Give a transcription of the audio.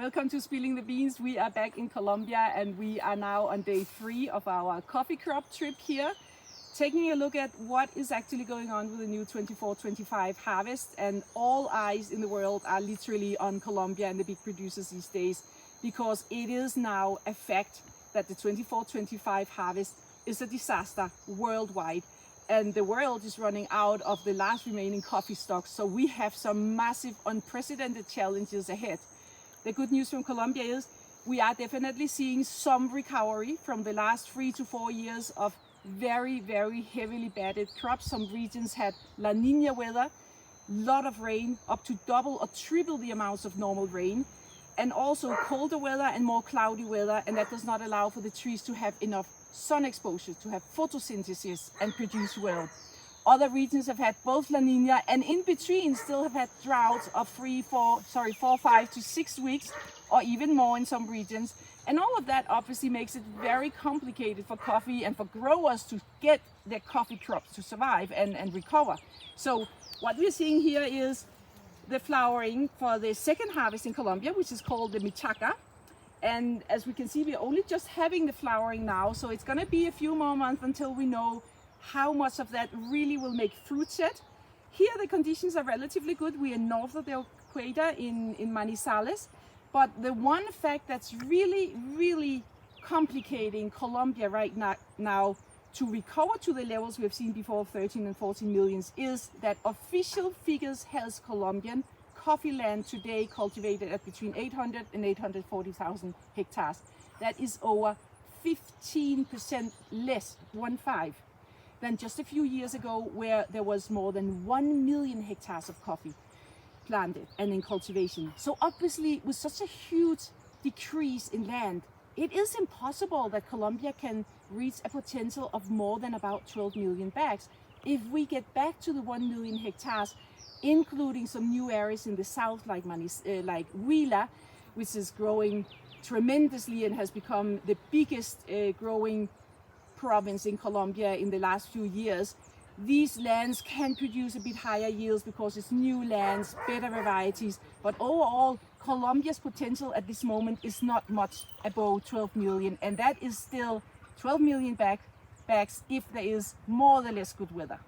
Welcome to Spilling the Beans. We are back in Colombia and we are now on day 3 of our coffee crop trip here, taking a look at what is actually going on with the new 24-25 harvest. And all eyes in the world are literally on Colombia and the big producers these days, because it is now a fact that the 24-25 harvest is a disaster worldwide. And the world is running out of the last remaining coffee stocks. So we have some massive, unprecedented challenges ahead. The good news from Colombia is we are definitely seeing some recovery from the last 3 to 4 years of very, very heavily batted crops. Some regions had La Nina weather, lot of rain, up to double or triple the amounts of normal rain, and also colder weather and more cloudy weather, and that does not allow for the trees to have enough sun exposure to have photosynthesis and produce well. Other regions have had both La Nina and in between still have had droughts of 4, 5 to 6 weeks or even more in some regions. And all of that obviously makes it very complicated for coffee and for growers to get their coffee crops to survive and recover. So what we're seeing here is the flowering for the second harvest in Colombia, which is called the Michaca. And as we can see, we're only just having the flowering now, so it's going to be a few more months until we know how much of that really will make fruit set. Here the conditions are relatively good. We are north of the equator in Manizales, but the one fact that's really complicating Colombia right now to recover to the levels we have seen before, 13 and 14 millions, is that official figures has Colombian coffee land today cultivated at between 800 and 840,000 hectares. That is over 15% less, 1-5, than just a few years ago, where there was more than 1 million hectares of coffee planted and in cultivation. So obviously with such a huge decrease in land, it is impossible that Colombia can reach a potential of more than about 12 million bags. If we get back to the 1 million hectares, including some new areas in the south like Huila, which is growing tremendously and has become the biggest growing province in Colombia in the last few years. These lands can produce a bit higher yields because it's new lands, better varieties, but overall Colombia's potential at this moment is not much above 12 million, and that is still 12 million bags if there is more or less good weather.